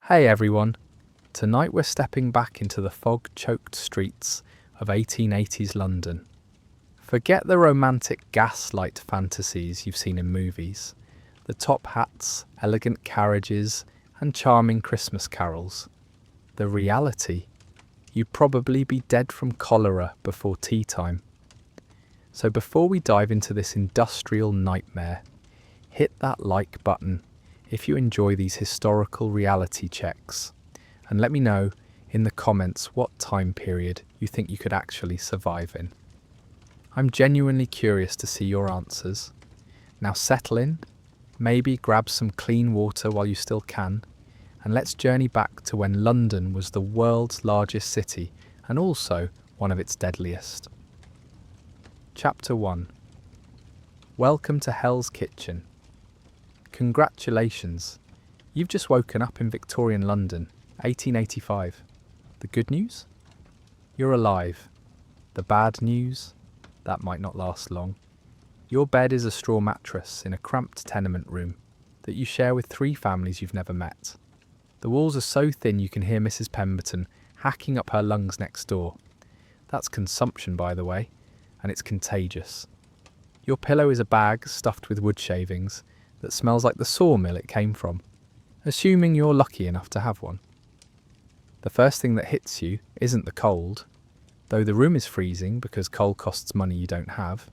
Hey everyone, tonight we're stepping back into the fog-choked streets of 1880s London. Forget the romantic gaslight fantasies you've seen in movies, the top hats, elegant carriages and charming Christmas carols. The reality, you'd probably be dead from cholera before tea time. So before we dive into this industrial nightmare, hit that like button if you enjoy these historical reality checks, and let me know in the comments what time period you think you could actually survive in. I'm genuinely curious to see your answers. Now settle in, maybe grab some clean water while you still can, and let's journey back to when London was the world's largest city and also one of its deadliest. Chapter 1. Welcome to Hell's Kitchen. Congratulations, you've just woken up in Victorian London, 1885. The good news? You're alive. The bad news? That might not last long. Your bed is a straw mattress in a cramped tenement room that you share with 3 families you've never met. The walls are so thin you can hear Mrs. Pemberton hacking up her lungs next door. That's consumption, by the way, and it's contagious. Your pillow is a bag stuffed with wood shavings that smells like the sawmill it came from, assuming you're lucky enough to have one. The first thing that hits you isn't the cold, though the room is freezing because coal costs money you don't have.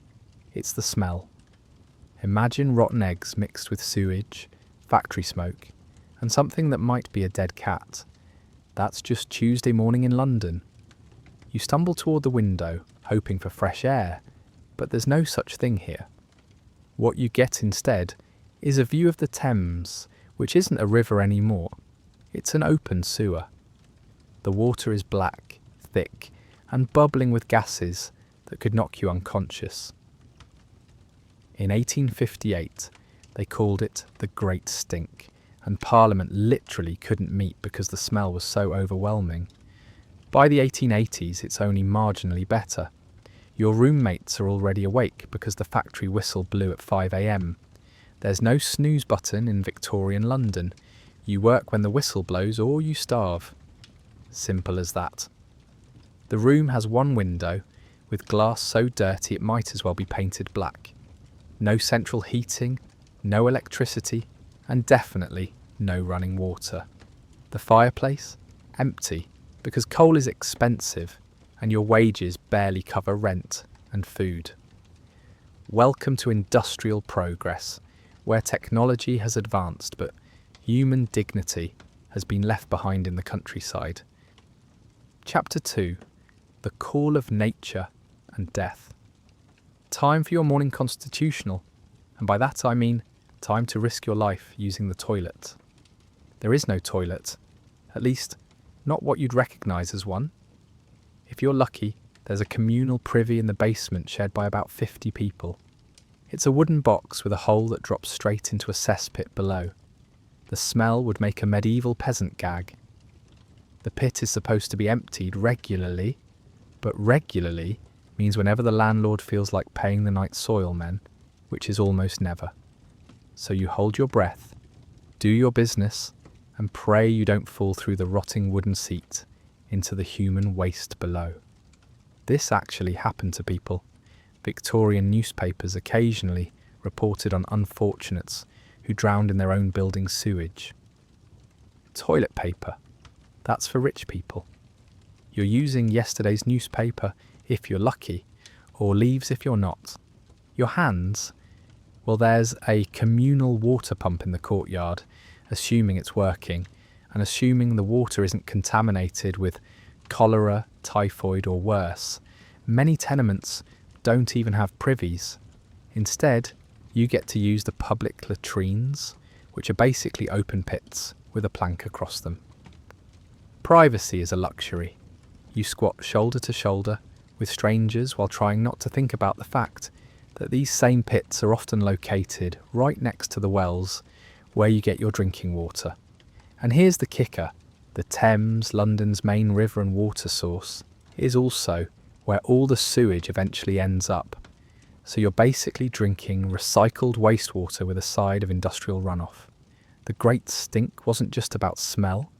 It's the smell. Imagine rotten eggs mixed with sewage, factory smoke, and something that might be a dead cat. That's just Tuesday morning in London. You stumble toward the window, hoping for fresh air, but there's no such thing here. What you get instead is a view of the Thames, which isn't a river anymore. It's an open sewer. The water is black, thick, and bubbling with gases that could knock you unconscious. In 1858, they called it the Great Stink, and Parliament literally couldn't meet because the smell was so overwhelming. By the 1880s, it's only marginally better. Your roommates are already awake because the factory whistle blew at 5 a.m. There's no snooze button in Victorian London. You work when the whistle blows or you starve. Simple as that. The room has one window, with glass so dirty it might as well be painted black. No central heating, no electricity, and definitely no running water. The fireplace? Empty, because coal is expensive and your wages barely cover rent and food. Welcome to industrial progress, where technology has advanced but human dignity has been left behind in the countryside. Chapter 2. The Call of Nature and Death. Time for your morning constitutional, and by that I mean time to risk your life using the toilet. There is no toilet, at least not what you'd recognise as one. If you're lucky, there's a communal privy in the basement shared by about 50 people. It's a wooden box with a hole that drops straight into a cesspit below. The smell would make a medieval peasant gag. The pit is supposed to be emptied regularly, but regularly means whenever the landlord feels like paying the night soil men, which is almost never. So you hold your breath, do your business, and pray you don't fall through the rotting wooden seat into the human waste below. This actually happened to people. Victorian newspapers occasionally reported on unfortunates who drowned in their own building's sewage. Toilet paper. That's for rich people. You're using yesterday's newspaper if you're lucky, or leaves if you're not. Your hands? Well, there's a communal water pump in the courtyard, assuming it's working, and assuming the water isn't contaminated with cholera, typhoid or worse. Many tenements don't even have privies. Instead, you get to use the public latrines, which are basically open pits with a plank across them. Privacy is a luxury. You squat shoulder to shoulder with strangers while trying not to think about the fact that these same pits are often located right next to the wells where you get your drinking water. And here's the kicker: the Thames, London's main river and water source, is also where all the sewage eventually ends up. So you're basically drinking recycled wastewater with a side of industrial runoff. The Great Stink wasn't just about smell,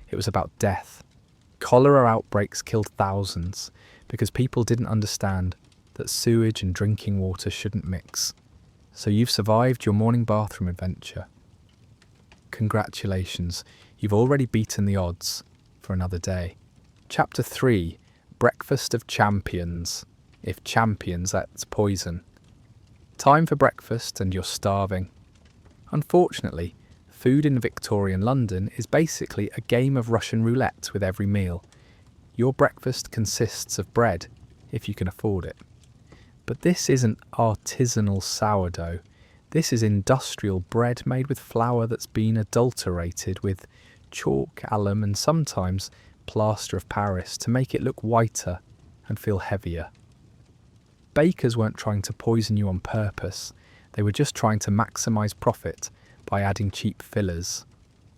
It was about death. Cholera outbreaks killed thousands because people didn't understand that sewage and drinking water shouldn't mix. So you've survived your morning bathroom adventure. Congratulations, you've already beaten the odds for another day. Chapter 3, Breakfast of Champions. If champions, that's poison. Time for breakfast and you're starving. Unfortunately, food in Victorian London is basically a game of Russian roulette with every meal. Your breakfast consists of bread, if you can afford it. But this isn't artisanal sourdough. This is industrial bread made with flour that's been adulterated with chalk, alum and sometimes plaster of Paris to make it look whiter and feel heavier. Bakers weren't trying to poison you on purpose. They were just trying to maximise profit by adding cheap fillers.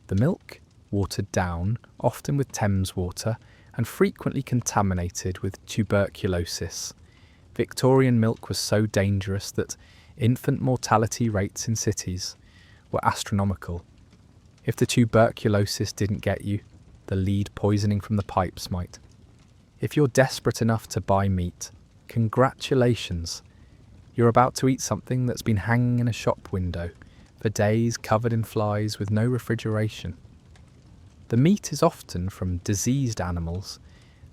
The milk, watered down, often with Thames water, and frequently contaminated with tuberculosis. Victorian milk was so dangerous that infant mortality rates in cities were astronomical. If the tuberculosis didn't get you, the lead poisoning from the pipes might. If you're desperate enough to buy meat, congratulations. You're about to eat something that's been hanging in a shop window for days, covered in flies with no refrigeration. The meat is often from diseased animals,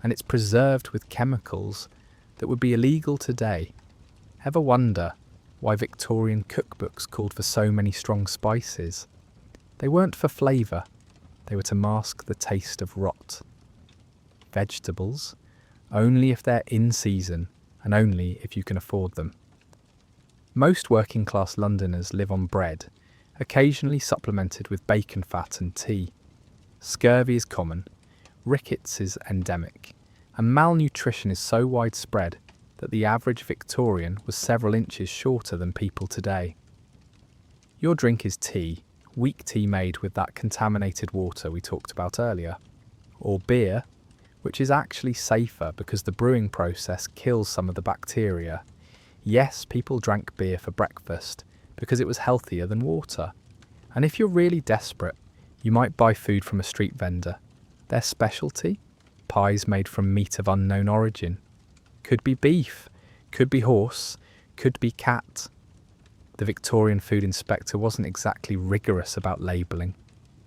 and it's preserved with chemicals that would be illegal today. Ever wonder why Victorian cookbooks called for so many strong spices? They weren't for flavour, they were to mask the taste of rot. Vegetables, only if they're in season and only if you can afford them. Most working class Londoners live on bread, occasionally supplemented with bacon fat and tea. Scurvy is common, rickets is endemic, and malnutrition is so widespread that the average Victorian was several inches shorter than people today. Your drink is tea, weak tea made with that contaminated water we talked about earlier, or beer, which is actually safer because the brewing process kills some of the bacteria. Yes, people drank beer for breakfast because it was healthier than water. And if you're really desperate, you might buy food from a street vendor. Their specialty? Pies made from meat of unknown origin. Could be beef, could be horse, could be cat. The Victorian food inspector wasn't exactly rigorous about labelling.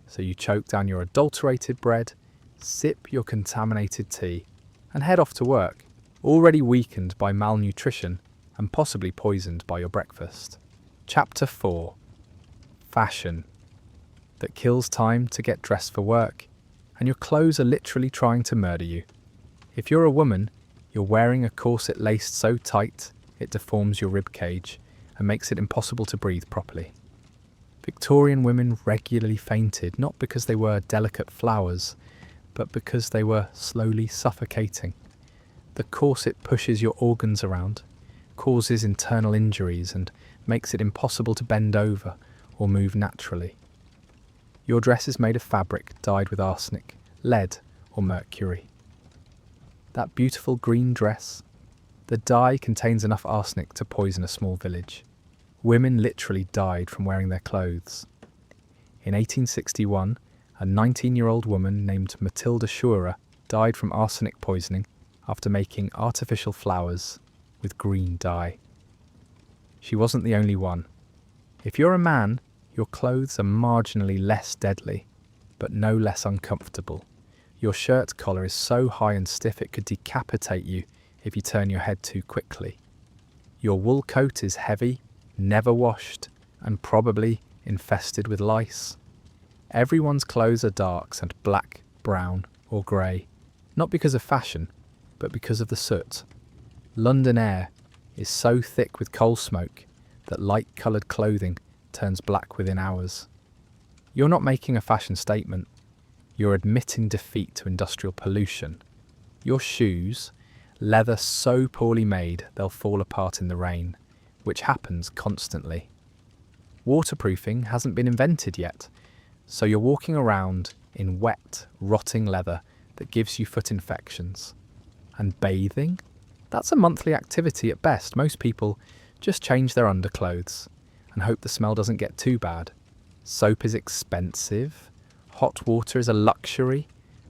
So you choke down your adulterated bread, sip your contaminated tea, and head off to work, already weakened by malnutrition and possibly poisoned by your breakfast. Chapter 4. Fashion. That kills time to get dressed for work, and your clothes are literally trying to murder you. If you're a woman, you're wearing a corset laced so tight it deforms your rib cage and makes it impossible to breathe properly. Victorian women regularly fainted not because they were delicate flowers, but because they were slowly suffocating. The corset pushes your organs around, causes internal injuries and makes it impossible to bend over or move naturally. Your dress is made of fabric dyed with arsenic, lead or mercury. That beautiful green dress, the dye contains enough arsenic to poison a small village. Women literally died from wearing their clothes. In 1861, a 19-year-old woman named Matilda Schurer died from arsenic poisoning after making artificial flowers with green dye. She wasn't the only one. If you're a man, your clothes are marginally less deadly, but no less uncomfortable. Your shirt collar is so high and stiff it could decapitate you if you turn your head too quickly. Your wool coat is heavy, never washed, and probably infested with lice. Everyone's clothes are darks and black, brown, or grey, not because of fashion, but because of the soot. London air is so thick with coal smoke that light-coloured clothing turns black within hours. You're not making a fashion statement, you're admitting defeat to industrial pollution. Your shoes, leather so poorly made they'll fall apart in the rain, which happens constantly. Waterproofing hasn't been invented yet, so you're walking around in wet, rotting leather that gives you foot infections. And bathing? That's a monthly activity at best. Most people just change their underclothes and hope the smell doesn't get too bad. Soap is expensive. Hot water is a luxury.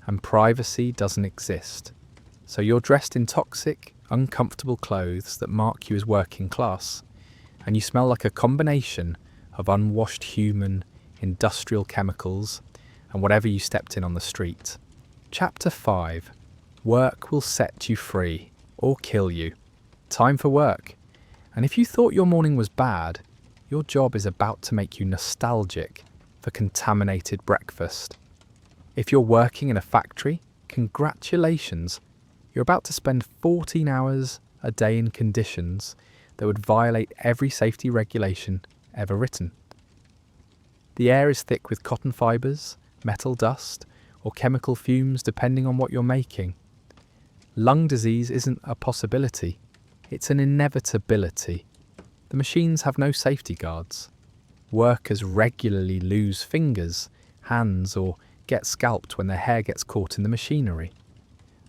and privacy doesn't exist. So you're dressed in toxic, uncomfortable clothes that mark you as working class, and you smell like a combination of unwashed human, industrial chemicals, and whatever you stepped in on the street. Chapter 5. Work will set you free, or kill you. Time for work. And if you thought your morning was bad, your job is about to make you nostalgic for contaminated breakfast. If you're working in a factory, congratulations. You're about to spend 14 hours a day in conditions that would violate every safety regulation ever written. The air is thick with cotton fibres, metal dust, or chemical fumes depending on what you're making. Lung disease isn't a possibility, it's an inevitability. The machines have no safety guards. Workers regularly lose fingers, hands, or get scalped when their hair gets caught in the machinery.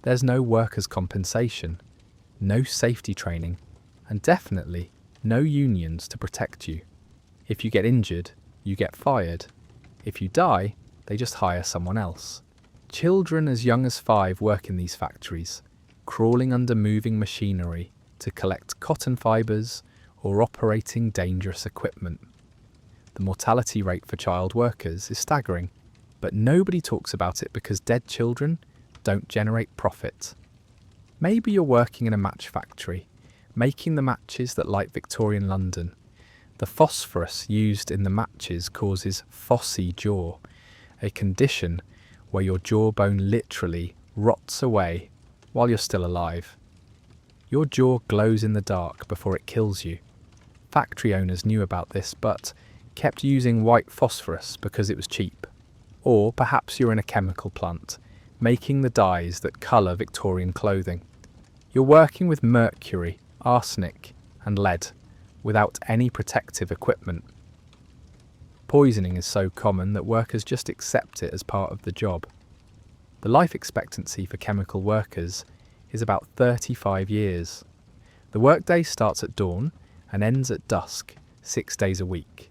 There's no workers' compensation, no safety training, and definitely no unions to protect you. If you get injured, you get fired. If you die, they just hire someone else. Children as young as 5 work in these factories, crawling under moving machinery to collect cotton fibres or operating dangerous equipment. The mortality rate for child workers is staggering, but nobody talks about it because dead children don't generate profit. Maybe you're working in a match factory, making the matches that light Victorian London. The phosphorus used in the matches causes phossy jaw, a condition where your jawbone literally rots away while you're still alive. Your jaw glows in the dark before it kills you. Factory owners knew about this but kept using white phosphorus because it was cheap. Or perhaps you're in a chemical plant, making the dyes that colour Victorian clothing. You're working with mercury, arsenic and lead without any protective equipment. Poisoning is so common that workers just accept it as part of the job. The life expectancy for chemical workers is about 35 years. The workday starts at dawn and ends at dusk, 6 days a week.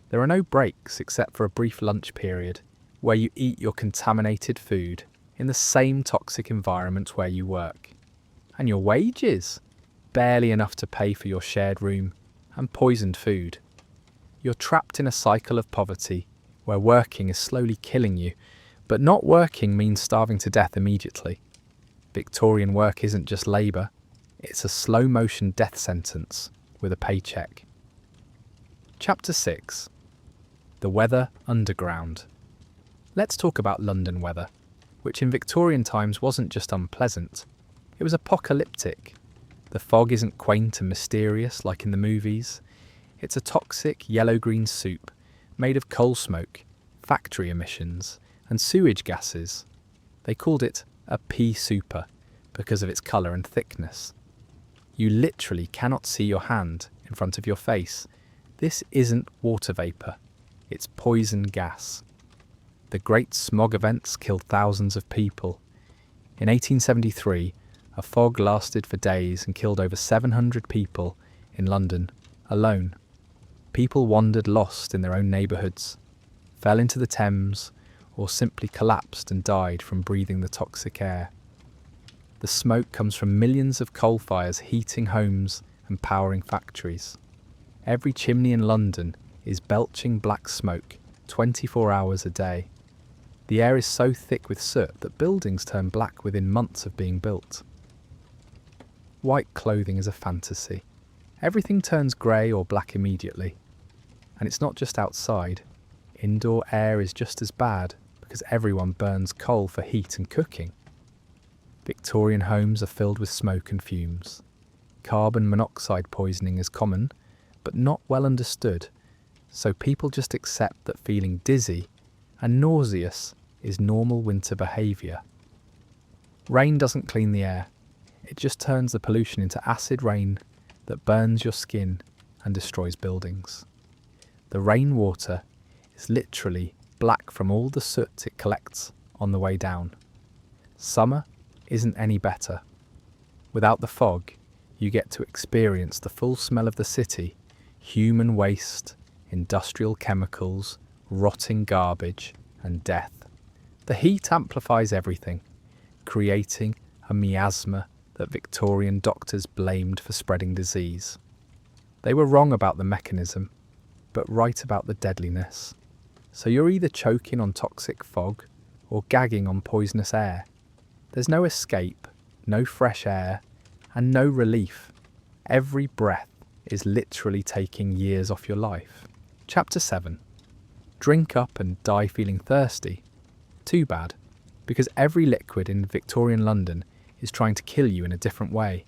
There are no breaks except for a brief lunch period where you eat your contaminated food in the same toxic environment where you work. And your wages? Barely enough to pay for your shared room and poisoned food. You're trapped in a cycle of poverty where working is slowly killing you, but not working means starving to death immediately. Victorian work isn't just labour, it's a slow-motion death sentence with a paycheck. Chapter 6. The Weather Underground. Let's talk about London weather, which in Victorian times wasn't just unpleasant, it was apocalyptic. The fog isn't quaint and mysterious like in the movies. It's a toxic yellow-green soup made of coal smoke, factory emissions, and sewage gases. They called it a pea souper because of its colour and thickness. You literally cannot see your hand in front of your face. This isn't water vapour, it's poison gas. The Great Smog events killed thousands of people. In 1873, a fog lasted for days and killed over 700 people in London alone. People wandered lost in their own neighbourhoods, fell into the Thames, or simply collapsed and died from breathing the toxic air. The smoke comes from millions of coal fires heating homes and powering factories. Every chimney in London is belching black smoke 24 hours a day. The air is so thick with soot that buildings turn black within months of being built. White clothing is a fantasy. Everything turns grey or black immediately. And it's not just outside. Indoor air is just as bad because everyone burns coal for heat and cooking. Victorian homes are filled with smoke and fumes. Carbon monoxide poisoning is common, but not well understood, so people just accept that feeling dizzy and nauseous is normal winter behaviour. Rain doesn't clean the air, it just turns the pollution into acid rain that burns your skin and destroys buildings. The rainwater is literally black from all the soot it collects on the way down. Summer isn't any better. Without the fog, you get to experience the full smell of the city, human waste, industrial chemicals, rotting garbage, and death. The heat amplifies everything, creating a miasma that Victorian doctors blamed for spreading disease. They were wrong about the mechanism, but right about the deadliness. So you're either choking on toxic fog or gagging on poisonous air. There's no escape, no fresh air, and no relief. Every breath is literally taking years off your life. Chapter 7. Drink up and die feeling thirsty. Too bad, because every liquid in Victorian London is trying to kill you in a different way.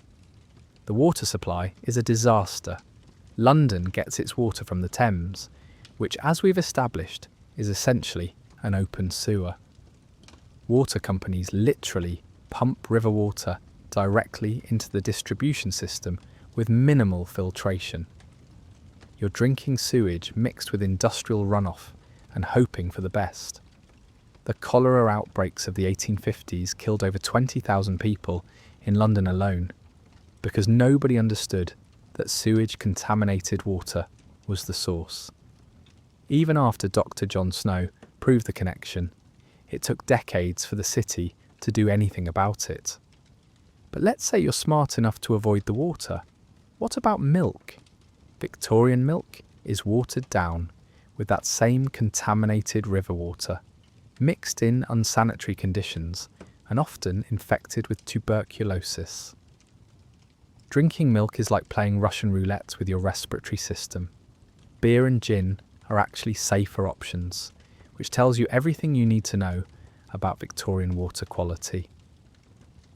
The water supply is a disaster. London gets its water from the Thames, which, as we've established, is essentially an open sewer. Water companies literally pump river water directly into the distribution system with minimal filtration. You're drinking sewage mixed with industrial runoff and hoping for the best. The cholera outbreaks of the 1850s killed over 20,000 people in London alone because nobody understood that sewage-contaminated water was the source. Even after Dr. John Snow proved the connection, it took decades for the city to do anything about it. But let's say you're smart enough to avoid the water. What about milk? Victorian milk is watered down with that same contaminated river water, mixed in unsanitary conditions and often infected with tuberculosis. Drinking milk is like playing Russian roulette with your respiratory system. Beer and gin are actually safer options, which tells you everything you need to know about Victorian water quality.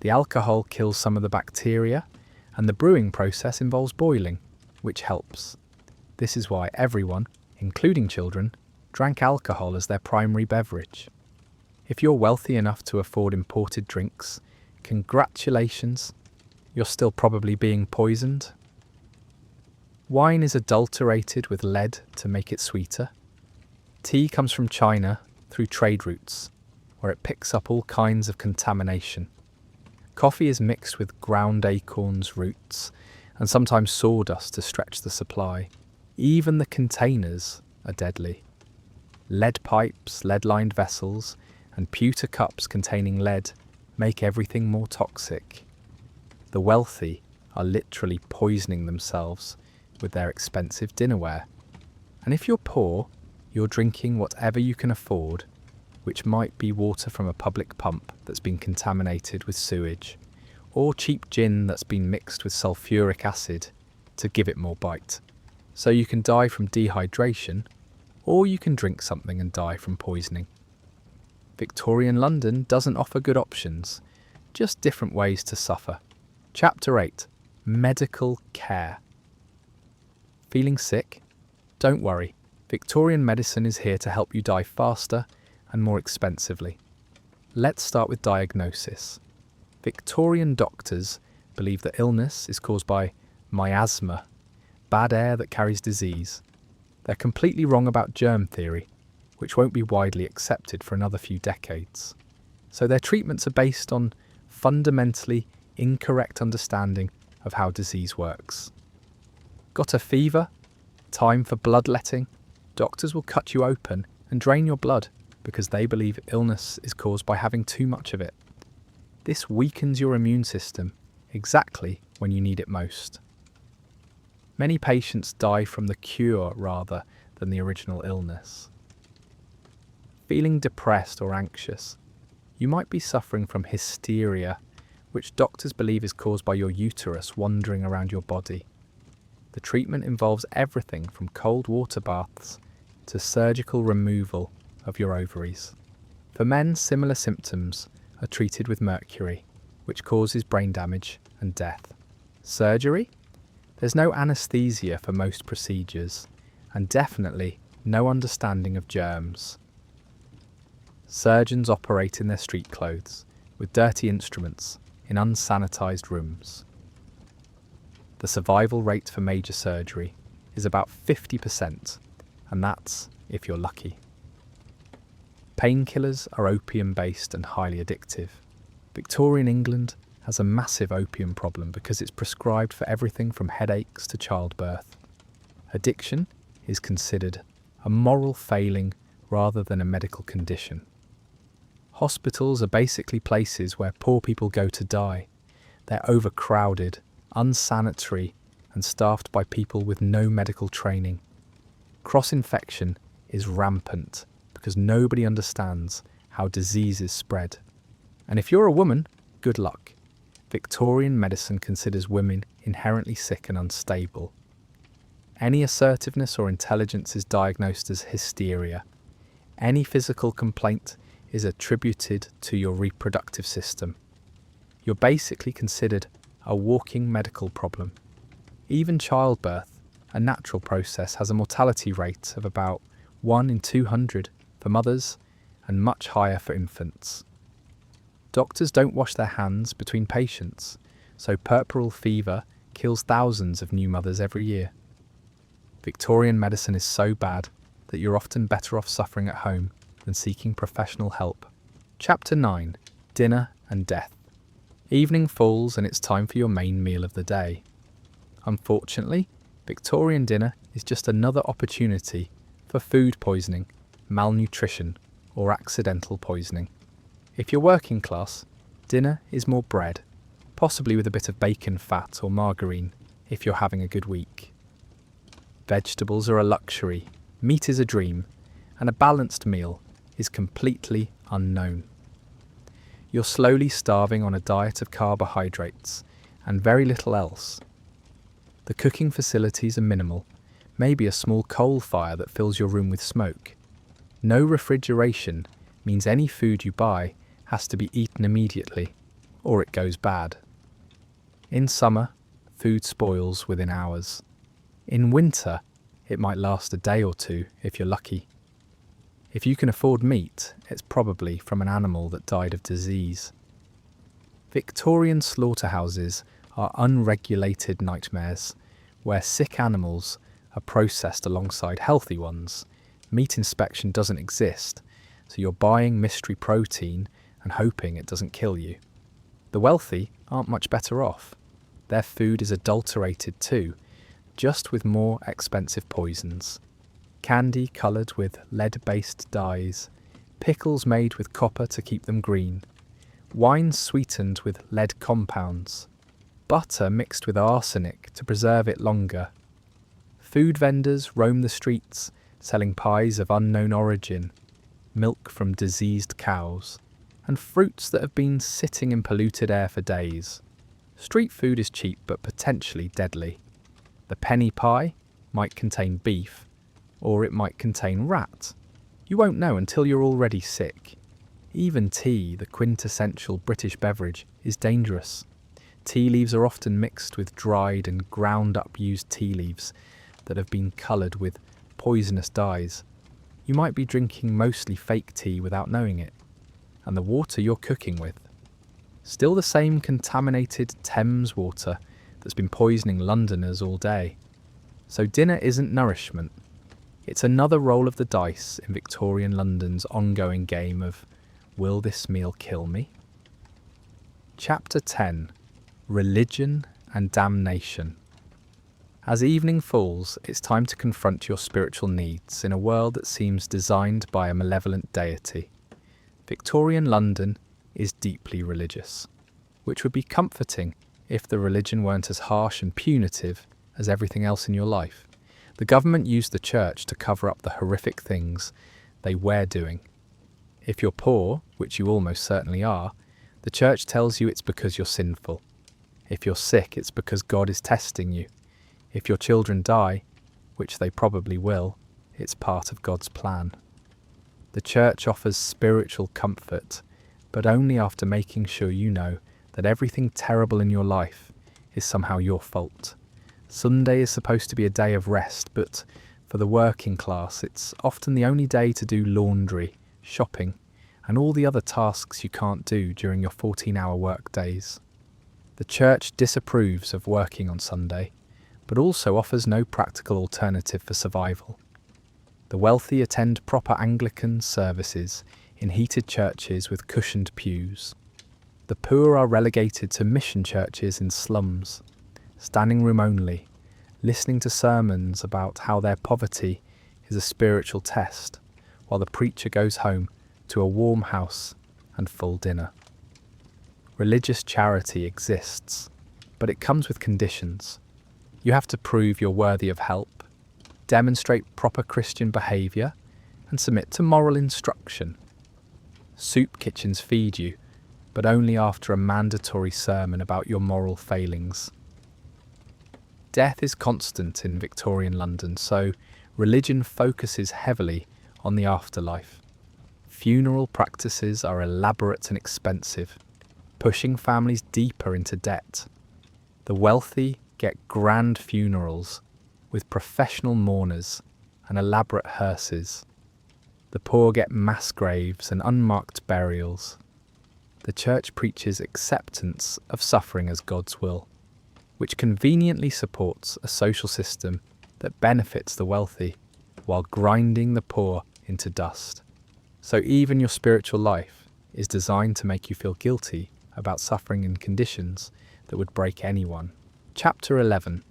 The alcohol kills some of the bacteria, and the brewing process involves boiling, which helps. This is why everyone, including children, drank alcohol as their primary beverage. If you're wealthy enough to afford imported drinks, congratulations, you're still probably being poisoned. Wine is adulterated with lead to make it sweeter. Tea comes from China through trade routes, where it picks up all kinds of contamination. Coffee is mixed with ground acorns, roots, and sometimes sawdust to stretch the supply. Even the containers are deadly. Lead pipes, lead-lined vessels, and pewter cups containing lead make everything more toxic. The wealthy are literally poisoning themselves with their expensive dinnerware. And if you're poor, you're drinking whatever you can afford, which might be water from a public pump that's been contaminated with sewage, or cheap gin that's been mixed with sulfuric acid to give it more bite. So you can die from dehydration, or you can drink something and die from poisoning. Victorian London doesn't offer good options, just different ways to suffer. Chapter 8. Medical care. Feeling sick? Don't worry. Victorian medicine is here to help you die faster and more expensively. Let's start with diagnosis. Victorian doctors believe that illness is caused by miasma, bad air that carries disease. They're completely wrong about germ theory, which won't be widely accepted for another few decades. So their treatments are based on fundamentally incorrect understanding of how disease works. Got a fever? Time for bloodletting? Doctors will cut you open and drain your blood because they believe illness is caused by having too much of it. This weakens your immune system exactly when you need it most. Many patients die from the cure rather than the original illness. Feeling depressed or anxious? You might be suffering from hysteria, which doctors believe is caused by your uterus wandering around your body. The treatment involves everything from cold water baths to surgical removal of your ovaries. For men, similar symptoms are treated with mercury, which causes brain damage and death. Surgery? There's no anaesthesia for most procedures, and definitely no understanding of germs. Surgeons operate in their street clothes, with dirty instruments, in unsanitized rooms. The survival rate for major surgery is about 50%, and that's if you're lucky. Painkillers are opium-based and highly addictive. Victorian England has a massive opium problem because it's prescribed for everything from headaches to childbirth. Addiction is considered a moral failing rather than a medical condition. Hospitals are basically places where poor people go to die. They're overcrowded, unsanitary, and staffed by people with no medical training. Cross-infection is rampant because nobody understands how diseases spread. And if you're a woman, good luck. Victorian medicine considers women inherently sick and unstable. Any assertiveness or intelligence is diagnosed as hysteria. Any physical complaint is attributed to your reproductive system. You're basically considered a walking medical problem. Even childbirth, a natural process, has a mortality rate of about 1 in 200 for mothers and much higher for infants. Doctors don't wash their hands between patients, so puerperal fever kills thousands of new mothers every year. Victorian medicine is so bad that you're often better off suffering at home than seeking professional help. Chapter 9. Dinner and Death. Evening falls and it's time for your main meal of the day. Unfortunately, Victorian dinner is just another opportunity for food poisoning, malnutrition, or accidental poisoning. If you're working class, dinner is more bread, possibly with a bit of bacon fat or margarine if you're having a good week. Vegetables are a luxury, meat is a dream, and a balanced meal is completely unknown. You're slowly starving on a diet of carbohydrates and very little else. The cooking facilities are minimal, maybe a small coal fire that fills your room with smoke. No refrigeration means any food you buy has to be eaten immediately, or it goes bad. In summer, food spoils within hours. In winter, it might last a day or two if you're lucky. If you can afford meat, it's probably from an animal that died of disease. Victorian slaughterhouses are unregulated nightmares where sick animals are processed alongside healthy ones. Meat inspection doesn't exist, so you're buying mystery protein and hoping it doesn't kill you. The wealthy aren't much better off. Their food is adulterated too, just with more expensive poisons. Candy coloured with lead-based dyes, pickles made with copper to keep them green, wine sweetened with lead compounds, butter mixed with arsenic to preserve it longer. Food vendors roam the streets, selling pies of unknown origin, milk from diseased cows, and fruits that have been sitting in polluted air for days. Street food is cheap but potentially deadly. The penny pie might contain beef, or it might contain rat. You won't know until you're already sick. Even tea, the quintessential British beverage, is dangerous. Tea leaves are often mixed with dried and ground up used tea leaves that have been coloured with poisonous dyes. You might be drinking mostly fake tea without knowing it. And the water you're cooking with, still the same contaminated Thames water that's been poisoning Londoners all day. So dinner isn't nourishment. It's another roll of the dice in Victorian London's ongoing game of, will this meal kill me? Chapter 10. Religion and Damnation. As evening falls, it's time to confront your spiritual needs in a world that seems designed by a malevolent deity. Victorian London is deeply religious, which would be comforting if the religion weren't as harsh and punitive as everything else in your life. The government used the church to cover up the horrific things they were doing. If you're poor, which you almost certainly are, the church tells you it's because you're sinful. If you're sick, it's because God is testing you. If your children die, which they probably will, it's part of God's plan. The church offers spiritual comfort, but only after making sure you know that everything terrible in your life is somehow your fault. Sunday is supposed to be a day of rest, but for the working class, it's often the only day to do laundry, shopping, and all the other tasks you can't do during your 14-hour work days. The church disapproves of working on Sunday, but also offers no practical alternative for survival. The wealthy attend proper Anglican services in heated churches with cushioned pews. The poor are relegated to mission churches in slums, standing room only, listening to sermons about how their poverty is a spiritual test, while the preacher goes home to a warm house and full dinner. Religious charity exists, but it comes with conditions. You have to prove you're worthy of help, demonstrate proper Christian behaviour, and submit to moral instruction. Soup kitchens feed you, but only after a mandatory sermon about your moral failings. Death is constant in Victorian London, so religion focuses heavily on the afterlife. Funeral practices are elaborate and expensive, pushing families deeper into debt. The wealthy get grand funerals with professional mourners and elaborate hearses. The poor get mass graves and unmarked burials. The church preaches acceptance of suffering as God's will, which conveniently supports a social system that benefits the wealthy while grinding the poor into dust. So even your spiritual life is designed to make you feel guilty about suffering in conditions that would break anyone. Chapter 11.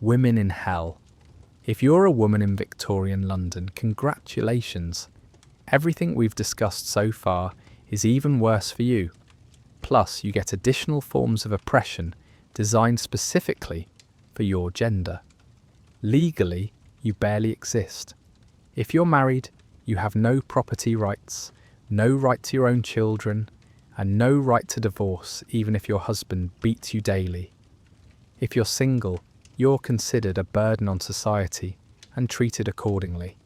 Women in Hell. If you're a woman in Victorian London, congratulations. Everything we've discussed so far is even worse for you. Plus, you get additional forms of oppression designed specifically for your gender. Legally, you barely exist. If you're married, you have no property rights, no right to your own children, and no right to divorce even if your husband beats you daily. If you're single, you're considered a burden on society and treated accordingly.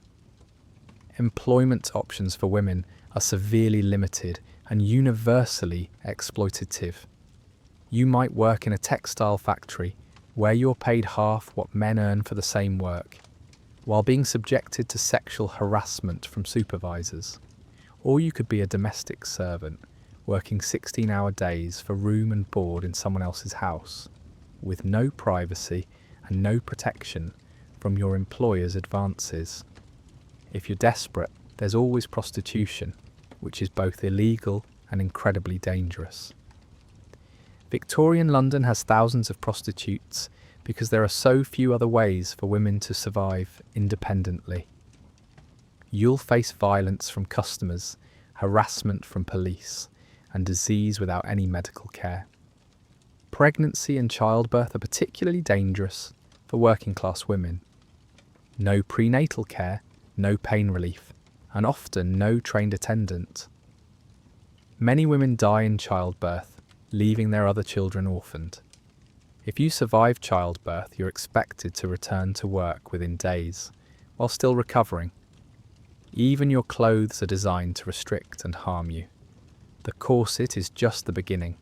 Employment options for women are severely limited and universally exploitative. You might work in a textile factory where you're paid half what men earn for the same work, while being subjected to sexual harassment from supervisors. Or you could be a domestic servant, working 16-hour days for room and board in someone else's house, with no privacy and no protection from your employer's advances. If you're desperate, there's always prostitution, which is both illegal and incredibly dangerous. Victorian London has thousands of prostitutes because there are so few other ways for women to survive independently. You'll face violence from customers, harassment from police, and disease without any medical care. Pregnancy and childbirth are particularly dangerous for working class women. No prenatal care, no pain relief, and often no trained attendant. Many women die in childbirth, leaving their other children orphaned. If you survive childbirth, you're expected to return to work within days, while still recovering. Even your clothes are designed to restrict and harm you. The corset is just the beginning.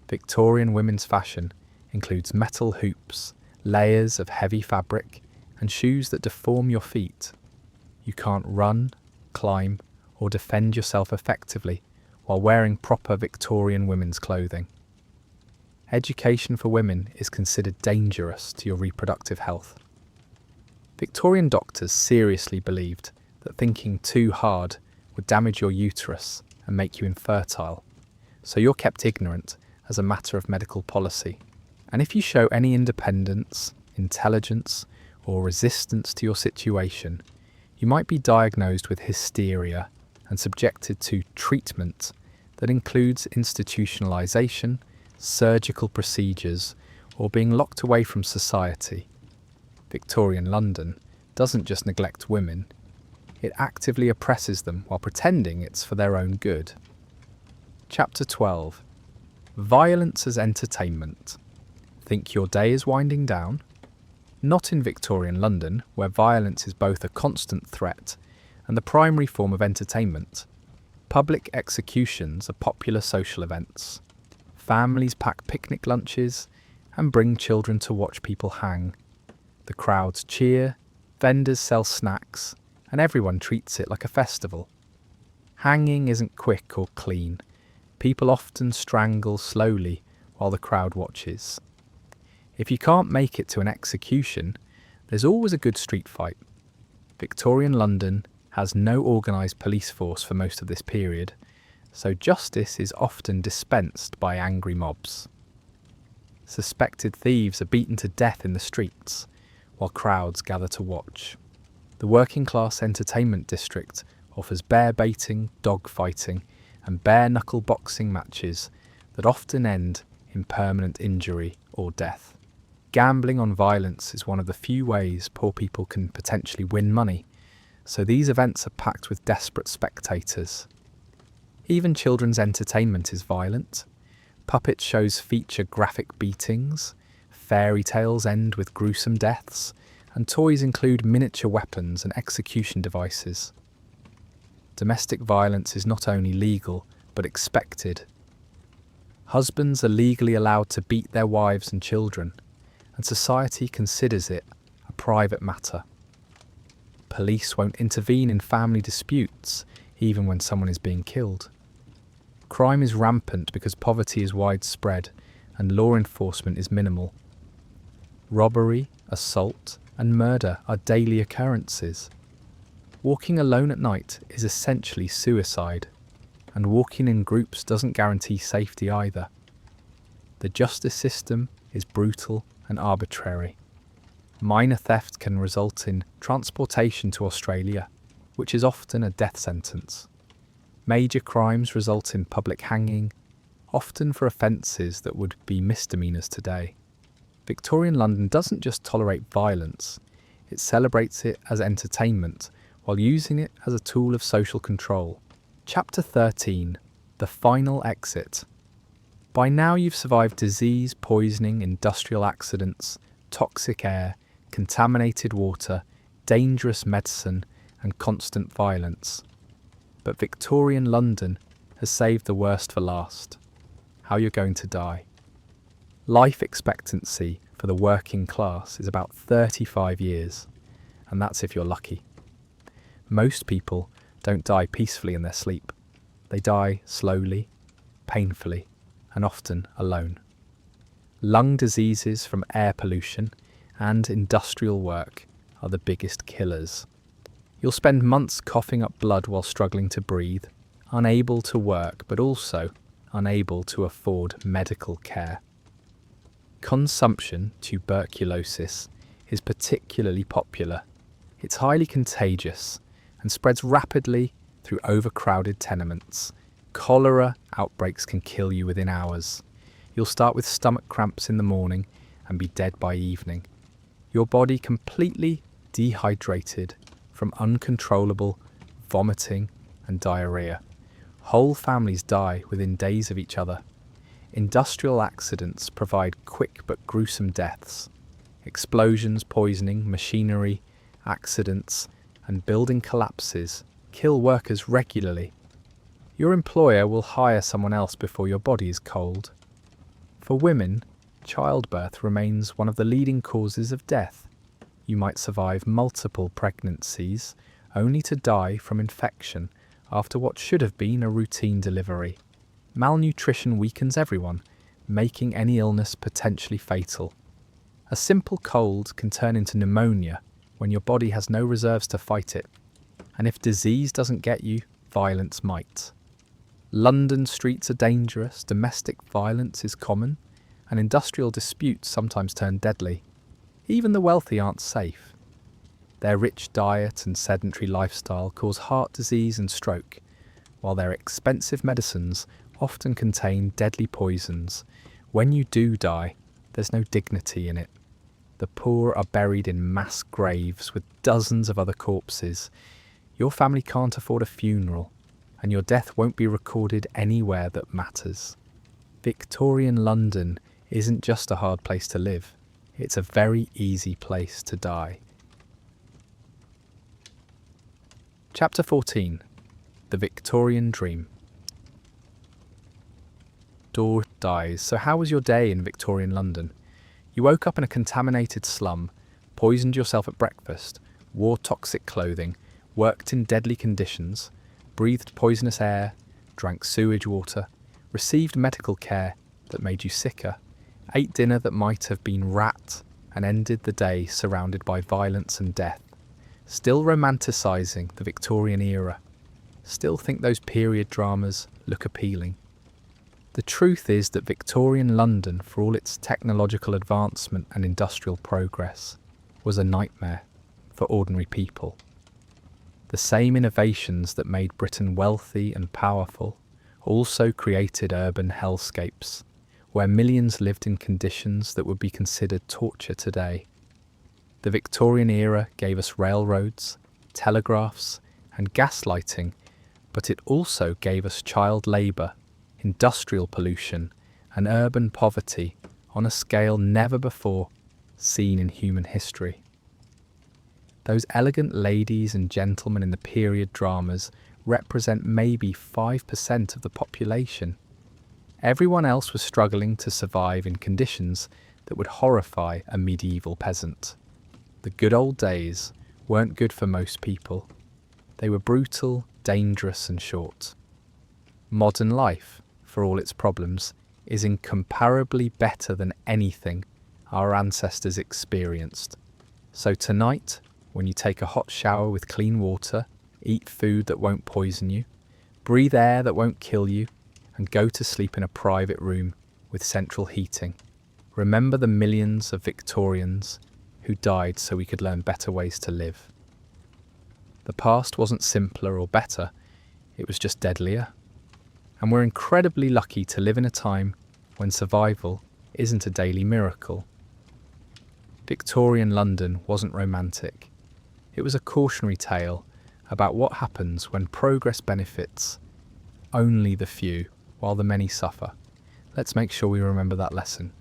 Victorian women's fashion includes metal hoops, layers of heavy fabric, and shoes that deform your feet. You can't run, climb, or defend yourself effectively while wearing proper Victorian women's clothing. Education for women is considered dangerous to your reproductive health. Victorian doctors seriously believed that thinking too hard would damage your uterus and make you infertile, so you're kept ignorant as a matter of medical policy. And if you show any independence, intelligence, or resistance to your situation, you might be diagnosed with hysteria and subjected to treatment that includes institutionalization, surgical procedures, or being locked away from society. Victorian London doesn't just neglect women, it actively oppresses them while pretending it's for their own good. Chapter 12. Violence as entertainment. Think your day is winding down? Not in Victorian London, where violence is both a constant threat and the primary form of entertainment. Public executions are popular social events. Families pack picnic lunches and bring children to watch people hang. The crowds cheer, vendors sell snacks, and everyone treats it like a festival. Hanging isn't quick or clean. People often strangle slowly while the crowd watches. If you can't make it to an execution, there's always a good street fight. Victorian London has no organised police force for most of this period, so justice is often dispensed by angry mobs. Suspected thieves are beaten to death in the streets, while crowds gather to watch. The working class entertainment district offers bear baiting, dog fighting, and bare-knuckle boxing matches that often end in permanent injury or death. Gambling on violence is one of the few ways poor people can potentially win money, so these events are packed with desperate spectators. Even children's entertainment is violent. Puppet shows feature graphic beatings, fairy tales end with gruesome deaths, and toys include miniature weapons and execution devices. Domestic violence is not only legal, but expected. Husbands are legally allowed to beat their wives and children, and society considers it a private matter. Police won't intervene in family disputes, even when someone is being killed. Crime is rampant because poverty is widespread and law enforcement is minimal. Robbery, assault, and murder are daily occurrences. Walking alone at night is essentially suicide, and walking in groups doesn't guarantee safety either. The justice system is brutal and arbitrary. Minor theft can result in transportation to Australia, which is often a death sentence. Major crimes result in public hanging, often for offences that would be misdemeanours today. Victorian London doesn't just tolerate violence, it celebrates it as entertainment while using it as a tool of social control. Chapter 13. The Final Exit. By now you've survived disease, poisoning, industrial accidents, toxic air, contaminated water, dangerous medicine, and constant violence. But Victorian London has saved the worst for last. How you're going to die. Life expectancy for the working class is about 35 years, and that's if you're lucky. Most people don't die peacefully in their sleep. They die slowly, painfully, and often alone. Lung diseases from air pollution and industrial work are the biggest killers. You'll spend months coughing up blood while struggling to breathe, unable to work, but also unable to afford medical care. Consumption tuberculosis is particularly popular. It's highly contagious and spreads rapidly through overcrowded tenements. Cholera outbreaks can kill you within hours. You'll start with stomach cramps in the morning and be dead by evening. Your body completely dehydrated from uncontrollable vomiting and diarrhea. Whole families die within days of each other. Industrial accidents provide quick but gruesome deaths. Explosions, poisoning, machinery, accidents, and building collapses kill workers regularly. Your employer will hire someone else before your body is cold. For women, childbirth remains one of the leading causes of death. You might survive multiple pregnancies, only to die from infection after what should have been a routine delivery. Malnutrition weakens everyone, making any illness potentially fatal. A simple cold can turn into pneumonia when your body has no reserves to fight it. And if disease doesn't get you, violence might. London streets are dangerous, domestic violence is common, and industrial disputes sometimes turn deadly. Even the wealthy aren't safe. Their rich diet and sedentary lifestyle cause heart disease and stroke, while their expensive medicines often contain deadly poisons. When you do die, there's no dignity in it. The poor are buried in mass graves with dozens of other corpses. Your family can't afford a funeral, and your death won't be recorded anywhere that matters. Victorian London isn't just a hard place to live, it's a very easy place to die. Chapter 14. The Victorian Dream. Door dies. So how was your day in Victorian London? You woke up in a contaminated slum, poisoned yourself at breakfast, wore toxic clothing, worked in deadly conditions, breathed poisonous air, drank sewage water, received medical care that made you sicker, ate dinner that might have been rat, and ended the day surrounded by violence and death. Still romanticising the Victorian era. Still think those period dramas look appealing. The truth is that Victorian London, for all its technological advancement and industrial progress, was a nightmare for ordinary people. The same innovations that made Britain wealthy and powerful also created urban hellscapes, where millions lived in conditions that would be considered torture today. The Victorian era gave us railroads, telegraphs, and gaslighting, but it also gave us child labour, industrial pollution, and urban poverty on a scale never before seen in human history. Those elegant ladies and gentlemen in the period dramas represent maybe 5% of the population. Everyone else was struggling to survive in conditions that would horrify a medieval peasant. The good old days weren't good for most people. They were brutal, dangerous, and short. Modern life, for all its problems, is incomparably better than anything our ancestors experienced. So tonight, when you take a hot shower with clean water, eat food that won't poison you, breathe air that won't kill you, and go to sleep in a private room with central heating, remember the millions of Victorians who died so we could learn better ways to live. The past wasn't simpler or better, it was just deadlier. And we're incredibly lucky to live in a time when survival isn't a daily miracle. Victorian London wasn't romantic. It was a cautionary tale about what happens when progress benefits only the few while the many suffer. Let's make sure we remember that lesson.